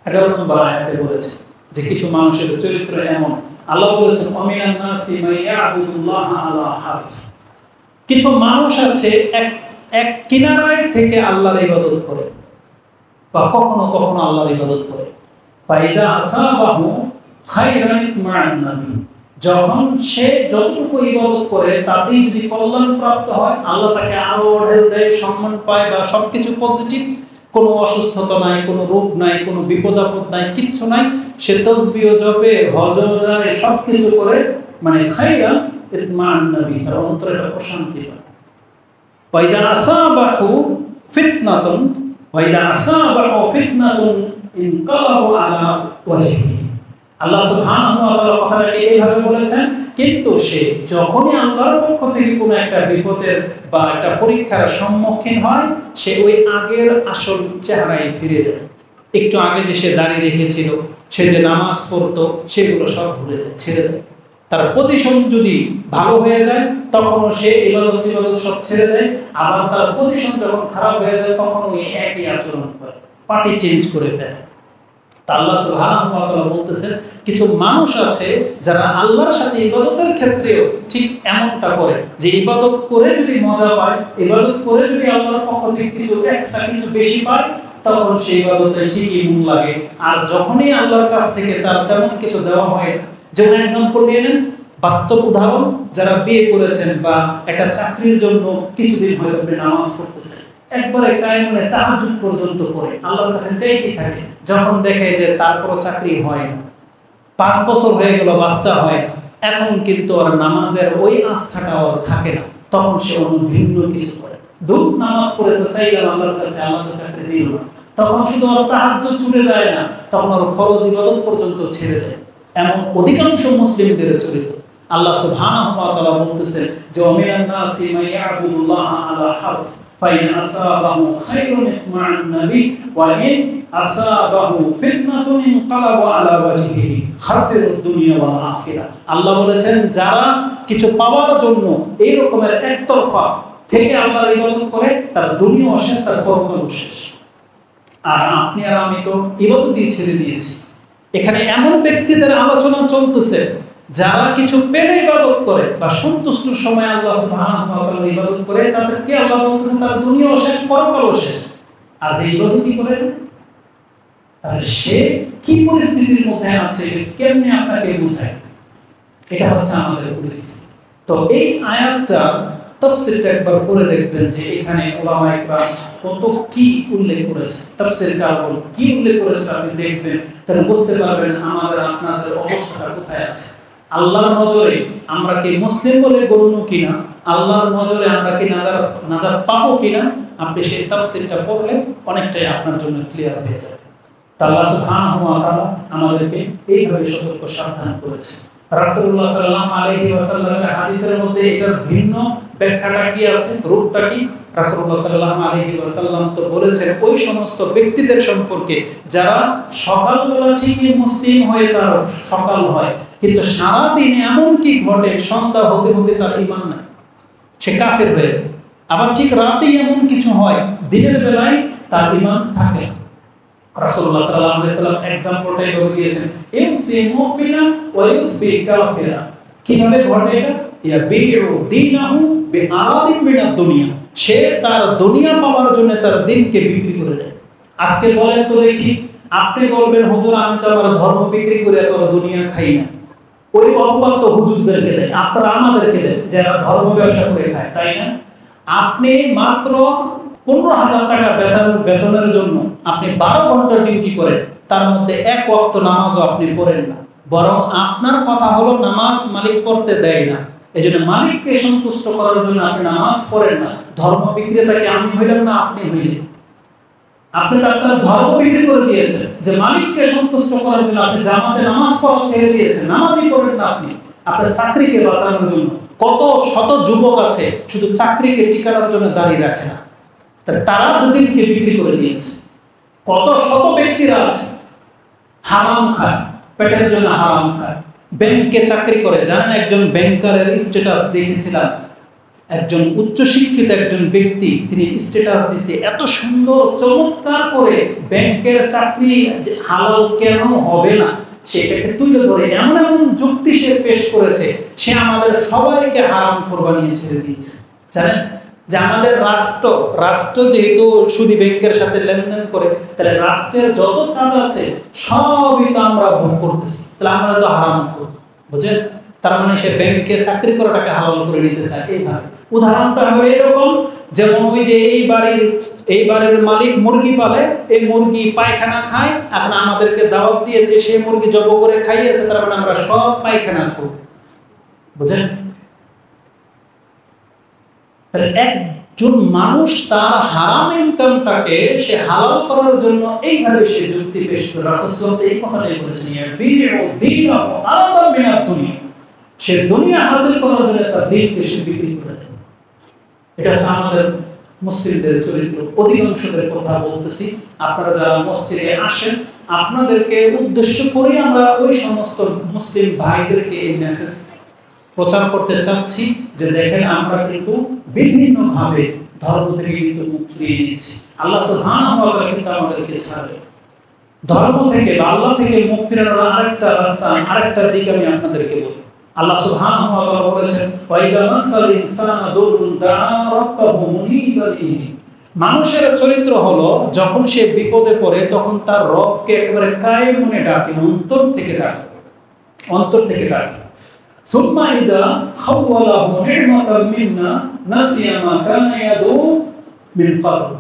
S1: 11 নম্বর আয়াতে বলেছে যে কিছু মানুষের চরিত্র এমন। আল্লাহ বলেছেন আমিনান নাসি মাইয়াবুদুল্লাহ আলা হারফ, কিছু মানুষ আছে এক কিনারায় থেকে আল্লাহর ইবাদত করে বা কখনো কখনো আল্লাহর ইবাদত করে। ফাইজা আসাবাহু খায়রান মা'আন-নাবী, যখন সে যতটুকু ইবাদত করে তাতেই যদি কল্যাণ প্রাপ্ত হয়, আল্লাহ তাকে আরো অঢেল দেয়, সম্মান পায় বা সবকিছু পজিটিভ, কোনো অসুস্থতা নাই, কোনো রোগ নাই, কোনো বিপদ আপদ নাই, কিচ্ছু নাই, সে তাসবিহ জপে, হজও যায়, সবকিছু করে, মানে খায়রান মা'আন-নাবী, তার অন্তরে একটা প্রশান্তি পায়। ওয়াইদা আসাবাহু ফিতনাতুন ওয়াইদা আসাবাহু ফিতনাতুন ইনকালাবু আলা ওয়াজহিহি, আল্লাহ সুবহানাহু ওয়া তাআলা কথাটাকে এইভাবে বলেছেন, কিন্তু সে যখনই আল্লাহর পক্ষ থেকে কোনো একটা বিপদের বা একটা পরীক্ষার সম্মুখীন হয়, সে ওই আগের আসল চেহারায় ফিরে যায়। একটু আগে যে সে দাঁড়িয়ে রেখেছিল, সে যে নামাজ পড়তো, সেগুলো সব ভুলে যায়, ছেড়ে দেয়। তার পজিশন যদি ভালো হয়ে যায়, তখন সে ইবাদত সব ছেড়ে দেয়। আবার তার পজিশন যখন খারাপ হয়ে যায়, তখন ওই একই আচরণ করে, পার্টি চেঞ্জ করে ফেলে। আল্লাহ সুবহানাহু ওয়া তাআলা বলতেছেন, কিছু মানুষ আছে যারা আল্লাহর সাথে ইবাদতের ক্ষেত্রেও ঠিক এমনটা করে, যে ইবাদত করে যদি মজা পায়, ইবাদত করে যদি আল্লাহর পক্ষ থেকে কিছু এক্সট্রা কিছু বেশি পায়, তখন সেই ইবাদতে ঠিকই মন লাগে। আর যখনই আল্লাহর কাছ থেকে তার তেমন কিছু দেওয়া হয়, যেমন এক্সাম্পল নিয়ে নেন, বাস্তব উদাহরণ, যারা বিয়ে করেছেন বা একটা চাকরির জন্য কিছুদিন হয়তো নামাজ পড়তেছেন, একবারে কায়েমে তাহাজ্জুদ পর্যন্ত পড়ে, আল্লাহর কাছে চাইতেই থাকে, যখন দেখে যে তারপরও চাকরি হয় না, 5 বছর হয়ে গেল বাচ্চা হয় না, এখন কিন্তু আর নামাজের ওই আস্থাটা আর থাকে না, তখন সে অন্য ভিন্ন কিছু করে। নামাজ পড়ে তো চাইলাম আল্লাহর কাছে, আল্লাহ তো চাকরি দিল না, তখন শুধু আর তাহাজ্জুদ ছুটে যায় না, তখন আর ফরজ ইবাদত পর্যন্ত ছেড়ে দেয়। এমন অধিকাংশ মুসলিমদের চরিত্র। আল্লাহ সুবহানাহু ওয়া তাআলা বলতেছেন যে আমিনান নাসি মাইয়াবুদুল্লাহ আলা হারফ ফাইন আসাবাহু খায়রুন মা'আন-নাবী ওয়া ইন আসাবাহু ফিতনাতুন ইনকালাবু আলা ওয়াজহিহি খাসিরুদ দুনিয়া ওয়াল আখিরা। আল্লাহ বলেছেন, যারা কিছু পাওয়ার জন্য এই রকমের একতরফা থেকে আল্লাহর ইবাদত করে, তার দুনিয়াও শেষ, তার পরকালও শেষ। আর আপনি আর আমি তো ইবাদতই ছেড়ে দিয়েছি। এখানে এমন ব্যক্তিদের আলোচনা চলতেছে যারা কিছু পেলে ইবাদত করে বা সন্তুষ্টর সময় আল্লাহ সুবহানাহু ওয়া তাআলা ইবাদত করে, তাদেরকে আল্লাহ বলতেছেন তার দুনিয়াও শেষ, পরকালও শেষ। আর যে ইবাদতই করে, তাহলে সে কি পরিস্থিতির মধ্যে আছে, কেমনে আপনাকে বোঝায়? এটা হচ্ছে আমাদের পরিস্থিতি। তো এই আয়াতটা তাফসীরটা একবার পড়ে দেখবেন যে এখানে উলামায়ে কেরাম কত কি উল্লেখ করেছে, তাফসীরকার কি উল্লেখ করেছে, আপনি দেখবেন, তাহলে বুঝতে পারবেন আমাদের আপনাদের অবস্থাটা কোথায় আছে। আল্লাহর নজরে আমরা কি মুসলিম বলে গণ্য কিনা, আল্লাহর নজরে আমরা কি নাজাত পাবো কিনা, আপনি সেই তাফসীরটা পড়লে অনেকটাই আপনার জন্য ক্লিয়ার হয়ে যাবে। আল্লাহ সুবহানাহু ওয়া তাআলা আমাদেরকে এইভাবে সতর্ক সাবধান করেছেন। রাসূলুল্লাহ সাল্লাল্লাহু আলাইহি ওয়াসাল্লামের হাদিসের মধ্যে এটার ভিন্ন ব্যাখ্যাটা কি আছে, রূপটা কি? রাসূলুল্লাহ সাল্লাল্লাহু আলাইহি ওয়াসাল্লাম তো বলেছেন ওই সমস্ত ব্যক্তিদের সম্পর্কে যারা সকালবেলা ঠিকই মুসলিম হয়ে তার সকাল হয়, কিন্তু সারা দিন এমন কি ঘটে সন্ধ্যা হতে হতে তার ঈমান নাই, সে কাফের হয়ে যায়। আবার ঠিক রাতেই এমন কিছু হয় দিনের বেলায় তার ঈমান থাকে না। রাসূলুল্লাহ সাল্লাল্লাহু আলাইহি ওয়াসাল্লাম एग्जांपलটা এভাবে দিয়েছেন, ইউসি মুমিনা ওয়া ইউসবি কাফিরা। কিভাবে ঘটে এটা? ইয়াবিউ দীনাহু বিআরাদিন মিনাদ দুনিয়া, সে তার দুনিয়া পাওয়ার জন্য তার দিনকে বিক্রি করে দেয়। আজকে বলেন তো দেখি, আপনি বলবেন হুজুর আমি তো আমার ধর্ম বিক্রি করে তোর দুনিয়া খাই না, ওই অপবাদ তো হুজুরদেরকে দেয়, আপনারা আমাদেরকে দেয় যারা ধর্ম ব্যবসা করে খায়, তাই না? আপনি মাত্র 15,000 টাকা বেতনের জন্য আপনি 12 ঘন্টা ডিউটি করেন, তার মধ্যে এক ওয়াক্ত নামাজও আপনি পড়েন না, বরং আপনার কথা হলো নামাজ মালিক পড়তে দেয় না, এজন্য মালিককে সন্তুষ্ট করার জন্য আপনি নামাজ পড়েন না। ধর্ম বিক্রেতাকে আমি হইলাম না আপনি হইলেন, আপনি তো আপনার ধর্ম বিক্রি করে দিয়েছেন যে মালিককে সন্তুষ্ট করার জন্য আপনি জামাতে নামাজ পড়া ছেড়ে দিয়েছেন, নামাজই পড়েন না আপনি আপনার চাকরিকে বাঁচানোর জন্য। কত শত যুবক আছে শুধু চাকরিকে টিকানোর জন্য দাঁড়িয়ে রাখে না, তারা দুদিনকে বিক্রি করে দিয়েছে। কত শত ব্যক্তিরা আছে হারাম খায়, পেটের জন্য হারাম খায়, ব্যাংকে চাকরি করে। জানেন একজন ব্যাংকারের স্ট্যাটাস দেখেছিলাম, একজন উচ্চ শিক্ষিত একজন ব্যক্তি, তিনি স্ট্যাটাস দিছে এত সুন্দর চমৎকার করে, ব্যাংকের চাকরি হালাল কেন হবে না সেটাকে তুলে ধরে এমন এমন যুক্তি সে পেশ করেছে, সে আমাদের সবাইকে হারাম কোরবানি ছেড়ে দিয়েছে। জানেন যে আমাদের রাষ্ট্র যেহেতু সুদী ব্যাংকের সাথে লেনদেন করে, তাহলে রাষ্ট্রের যত কাজ আছে সবই তো আমরা ভোগ করতেছি, তাহলে আমরা তো হারাম করব, বুঝেন? তার মানে সে ব্যাংকে চাকরি করাটাকে হালাল করে নিতে চায়। এইভাবে উদাহরণটা হলো এরকম, যেমন ওই যে এই বাড়ির মালিক মুরগি পালে, এই মুরগি পায়খানা খায়, এখন আমাদেরকে দাওয়াত দিয়েছে, সে মুরগি জব করে খাইয়েছে, তার মানে আমরা সব পায়খানা করব, বুঝেন? একজন মানুষ তার হারাম ইনকামটাকে সে হালাল করার জন্য এইভাবে সে যুক্তি পেশ করে। রাসূলুল্লাহ এই কথাটাই বলেছেন, ইয়াবিউ দীনাহু আরাদান মিনাদ দুনিয়া, সে দুনিয়া হাসিল করার জন্য তার দিনকে সে বিক্রি করে দেয়। এটা হচ্ছে আমাদের মুসলিমদের চরিত্র। অধিকাংশদের কথা বলতেছি, আপনারা যারা মসজিদে আসেন আপনাদেরকে উদ্দেশ্য করে আমরা ওই সমস্ত মুসলিম ভাইদেরকে এই মেসেজ প্রচার করতে চাচ্ছি যে দেখেন আমরা কিন্তু বিভিন্নভাবে ধর্ম থেকে কিন্তু মুখ ফিরিয়ে নিয়েছি। আল্লাহ সুবহানাহু ওয়া তাআলা কিন্তু আমাদেরকে ছাড়বে ধর্ম থেকে বা আল্লাহ থেকে মুখ ফেরানোর আরেকটা রাস্তা, আরেকটা দিক আমি আপনাদেরকে বলি। আল্লাহ সুবহানাহু ওয়া তাআলা বলেছেন, ওয়া ইযা মাসাল ইনসানা দুররুন দাআ রাব্বাহু মুনীবান ইলাইহি। মানুষের চরিত্র হলো যখন সে বিপদে পড়ে তখন তার রবকে একেবারে কায়ে মনে ডাকে, অন্তর থেকে ডাকে, অন্তর থেকে ডাকে। সুম্মা ইযা খাওয়ালাহু নি'মাতাম মিন্না নাসিয়া মা কানা ইয়াদউ মিন ক্বাবল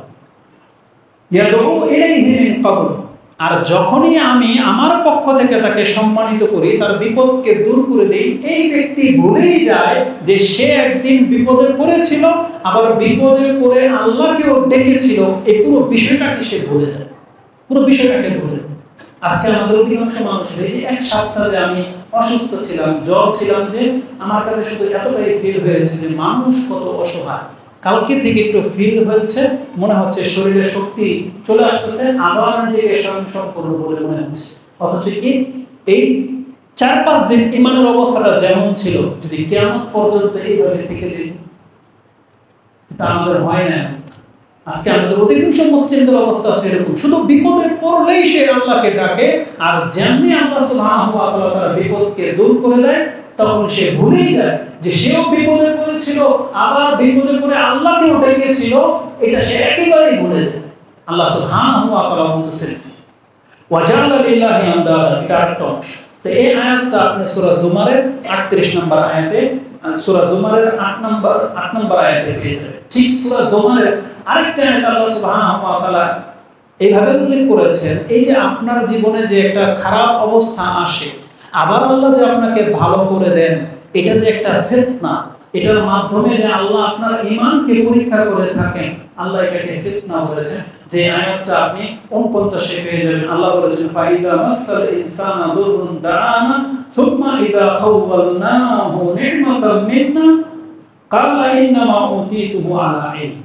S1: ইয়াদউ ইলাইহি মিন ক্বাবল। আর যখনই আমি আমার পক্ষ থেকে তাকে সম্মানিত করি, তার বিপদকে দূর করে দেই, এই ব্যক্তি ভুলেই যায় যে সে একদিন বিপদে পড়েছিল, আবার বিপদে পড়ে আল্লাহকেও ডেকেছিল। এই পুরো বিষয়টাকে সে ভুলে যায়, পুরো বিষয়টাকে ভুলে যায়। আজকে আমাদের অধিকাংশ মানুষের এই যে এক সপ্তাহ যে আমি অসুস্থ ছিলাম, জ্বর ছিলাম, যে আমার কাছে শুধু এতটাই ফিল হয়েছে যে মানুষ কত অসহায়। কালকে থেকে একটু ফিল হচ্ছে, মনে হচ্ছে শরীরে শক্তি চলে আসতেছে, আবার নিজেকে সম্পূর্ণ বলে মনে হচ্ছে। অথচ এই 4-5 দিন ইমানের অবস্থাটা যেমন ছিল, যদি কিয়ামত পর্যন্ত এইভাবে থেকে যেত, তা আমাদের হয় না। আজকে আমাদের অধিকাংশ মুসলিমদের অবস্থা হচ্ছে এরকম, শুধু বিপদে পড়লেই সে আল্লাহকে ডাকে, আর যেমনি আল্লাহ সুবহানাহু ওয়া তাআলা তার বিপদকে দূর করে দেয়, তখন সে ভুলেই যায় যে সেও বিপদে পড়েছিল, আবার বিপদে পড়ে আল্লাহকেও ডেকেছিল, এটা সে একেবারেই ভুলে যায়। আল্লাহ সুবহানাহু ওয়া তাআলা বলতেছেন, ওয়াজালা লিল্লাহি আনদাদা, এটা একটা অংশ। তো এই আয়াতটা আপনি সূরা জুমারের 38 নম্বর আয়াতে, সূরা জুমারের 8 নম্বর আয়াতে পেয়ে যাবেন। ঠিক সূরা জুমারের আরেকটা আয়াত আল্লাহ সুবহানাহু ওয়া তাআলা এইভাবে উল্লেখ করেছেন, এই যে আপনার জীবনে যে একটা খারাপ অবস্থা আসে, আবার আল্লাহ যে আপনাকে ভালো করে দেন, এটা যে একটা ফিতনা, এটার মাধ্যমে যে আল্লাহ আপনার ঈমানকে পরীক্ষা করে থাকেন, আল্লাহ এটাকে ফিতনা বলেছেন। যে আয়াতটা আপনি 49 এ পেয়ে যাবেন। আল্লাহ বলেছেন ফাইজা মাসাল ইনসানা দুররুন দাআনা সুম্মা ইযা খাওয়ালনাহু নি'মাতাম মিন্না ক্বালা ইন্নামা উতীতুহু আলা ইলম।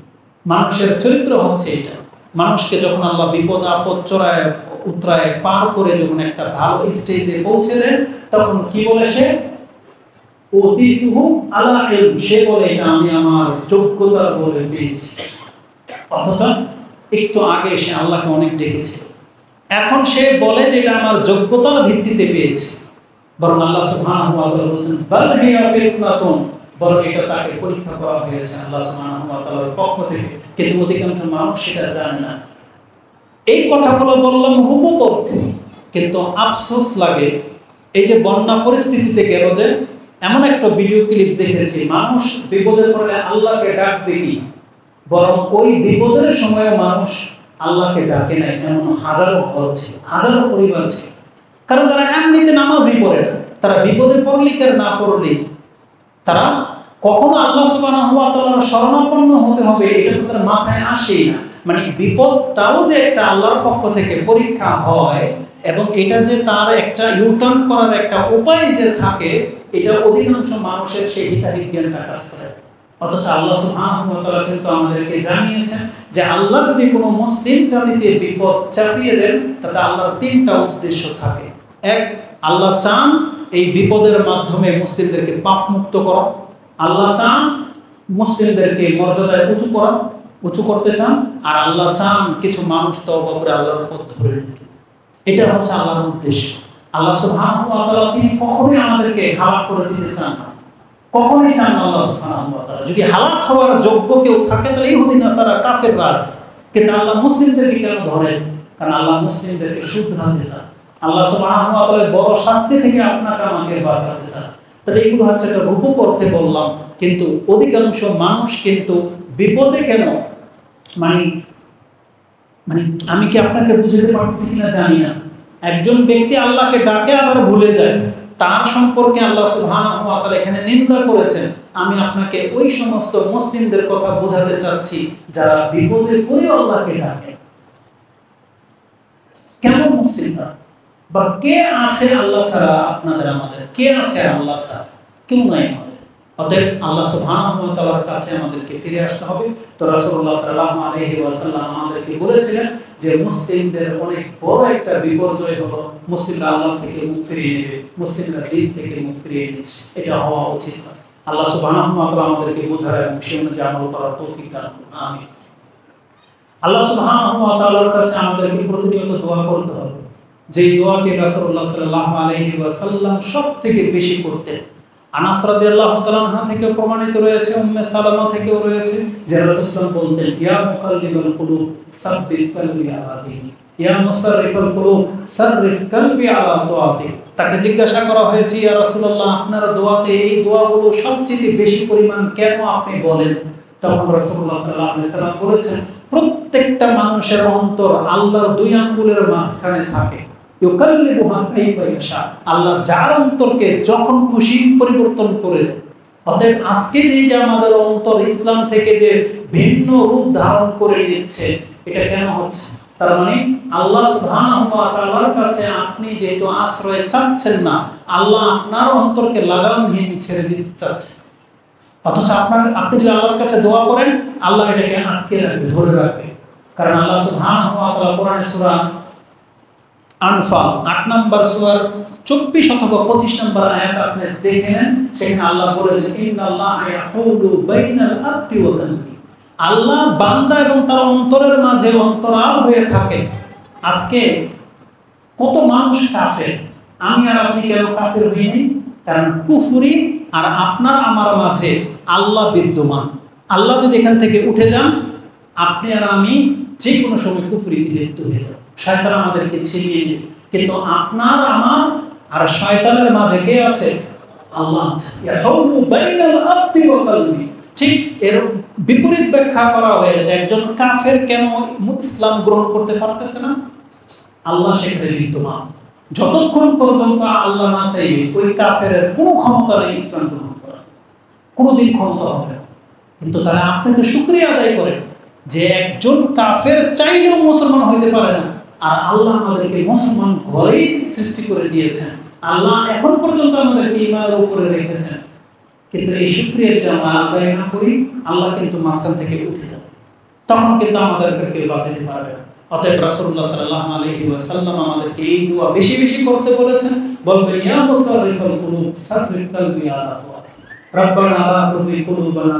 S1: মানুষের চরিত্র হচ্ছে এটা। মানুষকে যখন আল্লাহ বিপদ আপদ চড়ায় উতরায় পার করে যখন একটা ভালো স্টেজে পৌঁছে দেন, তখন কি বলে সে? উতীতুহু আলা ইলম। সে বলে এটা আমি আমার যোগ্যতার বলে পেয়েছি। অথচ একটু আগে সে আল্লাহকে অনেক ডেকেছে, এখন সে বলে যে এটা আমার যোগ্যতার ভিত্তিতে পেয়েছে। বরং আল্লাহ সুবহানাহু ওয়া তাআলা বলেছেন বাল হিয়া ফিতনাতুন, বরং এটা তাকে পরীক্ষা করা হয়েছে আল্লাহ সুবহানাহু ওয়া তাআলার পক্ষ থেকে। কিন্তু অধিকাংশ মানুষ সেটা জানে না। এই কথাগুলো বললাম হুবহু অর্থে, কিন্তু আফসোস লাগে এই যে বন্যা পরিস্থিতিতে গেল যে এমন একটা ভিডিও ক্লিপ দেখেছি, মানুষ বিপদে পড়লে আল্লাহকে ডাকবে কি, বরং ওই বিপদের সময় মানুষ আল্লাহকে ডাকে নাই। এমন হাজারো ঘর ছিল, হাজারো পরিবার ছিল। কারণ যারা এমনিতে নামাজই পড়ে না, তারা বিপদে পড়লে আর না পড়লে তারা কখনো আল্লাহ সুবহানাহু ওয়া তাআলার শরণাপন্ন হতে হবে এটা তো তার মাথায় আসেই না। মানে বিপদটাও যে একটা আল্লাহর পক্ষ থেকে পরীক্ষা হয় এবং এটা যে তার একটা ইউটার্ন করার একটা উপায় যে থাকে, এটা অধিকাংশ মানুষের সেই হিতাহিত জ্ঞানটা কাজ করে। অথচ আল্লাহ সুবহানাহু ওয়া তাআলা কিন্তু আমাদেরকে জানিয়েছেন যে আল্লাহ যদি কোনো মুসলিম জাতিতে বিপদ চাপিয়ে দেন, তাতে আল্লাহর তিনটা উদ্দেশ্য থাকে। এক, আল্লাহ চান এই বিপদের মাধ্যমে মুসলিমদেরকে পাপ মুক্ত করা। আল্লাহ চান মুসলিমদেরকে মর্যাদায় উঁচু করতে চান। আর আল্লাহ চান কিছু মানুষ তওবা করে আল্লাহর পথ ধরে নিতে। এটা হচ্ছে আল্লাহর উদ্দেশ্য। আল্লাহ সুবহানাহু ওয়া তাআলা তিনি কখনোই আমাদেরকে হালাক করে দিতে চান না, কখনোই চান না আল্লাহ সুবহানাহু ওয়া তাআলা। যদি হালাক হওয়ার যোগ্য কেউ থাকে তাহলে ইহুদি নাসারা কাফেররা আছে, কিন্তু আল্লাহ মুসলিমদেরকে কেন ধরেন? কারণ আল্লাহ মুসলিমদেরকে শুধরাতে চান। আল্লাহ সুবহানাহু ওয়া তাআলা বড় শাস্তি থেকে আপনাকে আমাকে বাঁচাতে চান। তাহলে এগুলো হচ্ছে একটা রূপক অর্থে বললাম, কিন্তু অধিকাংশ মানুষ কিন্তু বিপদে কেন মানে আমি কি আপনাকে বুঝাতে পারতেছি কিনা জানি না। একজন ব্যক্তি আল্লাহকে ডাকে আবার ভুলে যায়, তার সম্পর্কে আল্লাহ সুবহানাহু ওয়া তাআলা এখানে নিন্দা করেছেন। আমি আপনাকে ওই সমস্ত মুসলিমদের কথা বোঝাতে চাচ্ছি যারা বিপদে পড়ে আল্লাহকে ডাকে। কেমন মুসলিমরা বা কে আছে আল্লাহ ছাড়া? আপনাদের আমাদের কে আছে আল্লাহ ছাড়া? কেউ নাই আমাদের। অতএব আল্লাহ সুবহানাহু ওয়া তাআলার কাছে আমাদেরকে ফিরে আসতে হবে। তো রাসূলুল্লাহ সাল্লাল্লাহু আলাইহি ওয়াসাল্লাম আমাদেরকে বলেছিলেন যে মুসলিমদের অনেক বড় একটা বিপর্যয় হলো মুসলিমরা আল্লাহ থেকে মুখ ফিরিয়ে নেবে, মুসলিমরা দিন থেকে মুখ ফিরিয়ে নিচ্ছে। এটা হওয়া উচিত নয়। আল্লাহ সুবহানাহু ওয়া তাআলা আমাদেরকে বোঝার এবং সে অনুযায়ী আমল করার তৌফিক দান করুন। আমিন। আল্লাহ সুবহানাহু ওয়া তাআলার কাছে আমাদেরকে প্রতিনিয়ত দোয়া করতে হবে, যে দোয়াটি রাসূলুল্লাহ সাল্লাল্লাহু আলাইহি ওয়াসাল্লাম সবথেকে বেশি করতেন। আনাস রাদিয়াল্লাহু তাআলা আনহু থেকে প্রমাণিত রয়েছে, উম্মে সালামা থেকেও রয়েছে যে রাসূলুল্লাহ বলতেন ইয়া মুকাল্লিবাল কুলুব সাব্বিত কলবি আলা দীনিক, ইয়া মুসাররিফাল কুলুব সাররিফ কলবি আলা তাআতিক। তাকে জিজ্ঞাসা করা হয়েছে ইয়া রাসূলুল্লাহ আপনার দোয়াতে এই দোয়াগুলো সবচেয়ে বেশি পরিমাণ কেন আপনি বলেন? তখন রাসূলুল্লাহ সাল্লাল্লাহু আলাইহি ওয়াসাল্লাম বলেছেন প্রত্যেকটা মানুষের অন্তর আল্লাহর দুই আঙ্গুলের মাঝখানে থাকে। আল্লাহ যার অন্তরকে যখন খুশি পরিবর্তন করে দেন। অতএব আজকে যে আমাদের অন্তর ইসলাম থেকে যে ভিন্ন রূপ ধারণ করে নিচ্ছে, এটা কেন হচ্ছে? তার মানে আল্লাহ সুবহানাহু ওয়া তাআলার কাছে আপনি যেহেতু আশ্রয় চাচ্ছেন না, আল্লাহ আপনার অন্তরকে লাগামহীন ছেড়ে দিতে চাচ্ছেন। অথচ আপনি যদি আল্লাহর কাছে দোয়া করেন, আল্লাহ এটাকে আটকে রাখবে, ধরে রাখবে। কারণ আল্লাহ সুবহানাহু ওয়া তাআলা কোরআনে সূরা আনফাল ৮ নম্বর সূরার ২৪ অথবা ২৫ নম্বর আয়াত আপনি দেখেন, সেখানে আল্লাহ বলেছেন ইন্নাল্লাহা ইয়াহুলু বাইনাল আবদি ওয়া কলবি। আল্লাহ বান্দা এবং তার অন্তরের মাঝে অন্তরাল হয়ে থাকে। আজকে কত মানুষ কাফের, আমি আর আপনি কেন কাফের হইনি? কারণ কুফরি আর আপনার আমার মাঝে আল্লাহ বিদ্যমান। আল্লাহ যদি এখান থেকে উঠে যান, আপনি আর আমি যে কোনো সময় কুফরিতে লিপ্ত হয়ে যাব, শয়তান আমাদেরকে ছিনিয়ে নেবে। কিন্তু আপনার আমার আর শয়তানের মাঝে কে আছে? আল্লাহ। ইয়াহুলু বাইনাল আবদি ওয়া কলবি। ঠিক এর বিপরীত ব্যাখ্যা করা হয়েছে, একজন কাফের কেন ইসলাম গ্রহণ করতে পারতেছে না? আল্লাহ সেখানে বিদ্যমান। যতক্ষণ পর্যন্ত আল্লাহ না চাইবে, ওই কাফের কোনো ক্ষমতা নেই ইসলাম গ্রহণ করা। কোনোদিন ক্ষমতা হবে না। কিন্তু তাহলে আপনি তো শুকরিয়া আদায় করেন যে একজন কাফের চাইলেও মুসলমান হইতে পারে না, আর আল্লাহ আমাদেরকে মুসলমান ঘরেই সৃষ্টি করে দিয়েছেন, আল্লাহ এখন পর্যন্ত আমাদেরকে ঈমানের উপরে রেখেছেন। কিন্তু এই শুকরিয়া যদি আমরা আদায় না করি, আল্লাহ কিন্তু মাঝখান থেকে উঠে যাবে, তখন কিন্তু আমাদেরকে কেউ বাঁচাতে পারবে না। অতএব রাসূলুল্লাহ সাল্লাল্লাহু আলাইহি ওয়াসাল্লাম আমাদেরকে এই দোয়া বেশি বেশি করতে বলেছেন। বলবেন, ইয়া মুসাররিফাল কুলুব সাররিফ কলবি আলা তাআতিক, রব্বানা লা তুযিগ কুলুবানা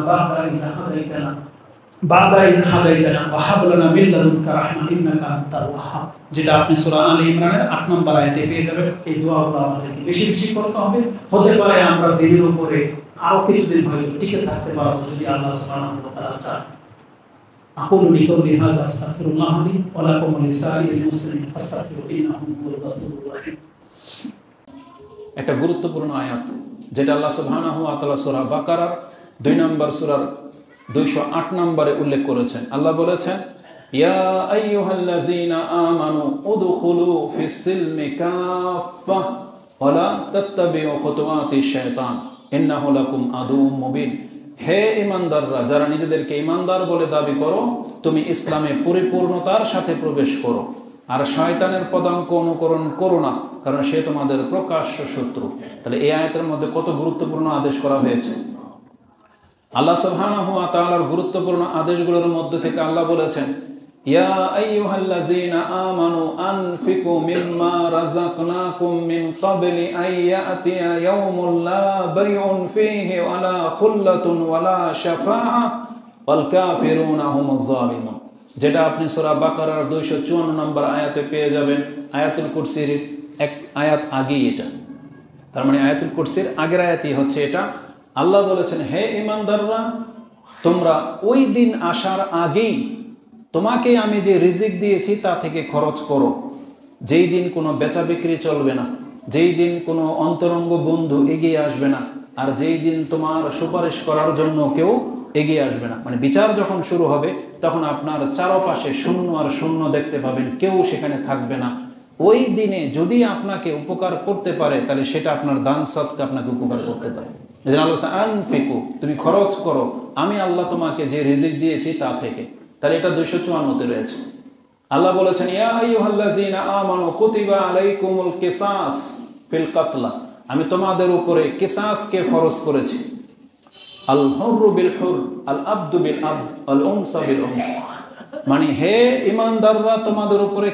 S1: বা'দা ইয হাদাইতানা ওয়া হাব লানা মিন লাদুনকা রাহমা ইন্নাকা আনতাল ওয়াহ্হাব, যেটা আপনি সূরা আলে ইমরানের ৮ নম্বর আয়াতে পেয়ে যাবেন। এই দোয়াগুলো আমাদেরকে বেশি বেশি করতে হবে। হতে পারে আমরা দিনের উপরে আরো কিছুদিন হয়তো টিকে থাকতে পারবো, যদি আল্লাহ সুবহানাহু ওয়া তাআলা চান। أقول لقولي هذا أستغفر الله لي ولكم ولسائر المسلمين فاستغفروا إنه هو الغفور الرحيم। একটা গুরুত্বপূর্ণ আয়াত যেটা আল্লাহ সুবহানাহু ওয়া তাআলা সূরা বাকারার 2 নম্বর সূরার 208 নম্বরে উল্লেখ করেছেন। আল্লাহ বলেছেন, ইয়া আইয়ুহাল্লাযীনা আমানু উদখুলু ফিস সিলমি কাফফা ওয়া লা তাত্তাবিউ খুতুওয়াতিশ শাইতান ইন্নাহু লাকুম আদুউম মুবিন। হে ঈমানদাররা, যারা নিজেদেরকে ঈমানদার বলে দাবি করো, তুমি ইসলামে পরিপূর্ণতার সাথে প্রবেশ করো, আর শয়তানের পদাঙ্ক অনুকরণ করো না, কারণ সে তোমাদের প্রকাশ্য শত্রু। তাহলে এই আয়াতের মধ্যে কত গুরুত্বপূর্ণ আদেশ করা হয়েছে। আল্লাহ সুবহানাহু ওয়া তাআলার গুরুত্বপূর্ণ আদেশগুলোর মধ্যে থেকে আল্লাহ বলেছেন, ইয়া আইয়ুহাল্লাযীনা আমানু আনফিকু মিম্মা রাযাকনাকুম মিন ক্বাবলি আইয়াতিয়া ইয়াউমুল লা বাইউন ফীহি ওয়ালা খুল্লাতুন ওয়ালা শাফাআ ওয়াল কাফিরুনা হুমুজ যালিমুন, যেটা আপনি সূরা বাকারার 254 নম্বর আয়াতে পেয়ে যাবেন। আয়াতুল কুরসির এক আয়াত আগেই এটা, তার মানে আয়াতুল কুরসির আগের আয়াতই হচ্ছে এটা। আল্লাহ বলেছেন, হে ঈমানদাররা, তোমরা ওই দিন আসার আগেই তোমাকে আমি যে রিজিক দিয়েছি তা থেকে খরচ করো, যেই দিন কোনো বেচা বিক্রি চলবে না, যেই দিন কোনো অন্তরঙ্গ বন্ধু এগিয়ে আসবে না, আর যেই দিন তোমার সুপারিশ করার জন্য কেউ এগিয়ে আসবে না। মানে বিচার যখন শুরু হবে, তখন আপনার চারপাশে শূন্য আর শূন্য দেখতে পাবেন, কেউ সেখানে থাকবে না। ওই দিনে যদি আপনাকে উপকার করতে পারে, তাহলে সেটা আপনার দান সাদকা আপনাকে উপকার করতে পারে। আনফিকু, তুমি খরচ করো, আমি আল্লাহ তোমাকে যে রিজিক দিয়েছি তা থেকে। তাহলে এটা 254 রয়েছে। আল্লাহ বলেছেন, ইয়া আইয়ুহাল্লাযীনা আমানু কুতিবা আলাইকুমুল কিসাস ফিল কাতলা, আমি তোমাদের উপরে কিসাসকে ফরজ করেছি। আল হুররু বিল হুর, আল আবদু বিল আবদ, আল উনসা বিল উনসা, মানে হে ঈমানদাররা, তোমাদের উপরে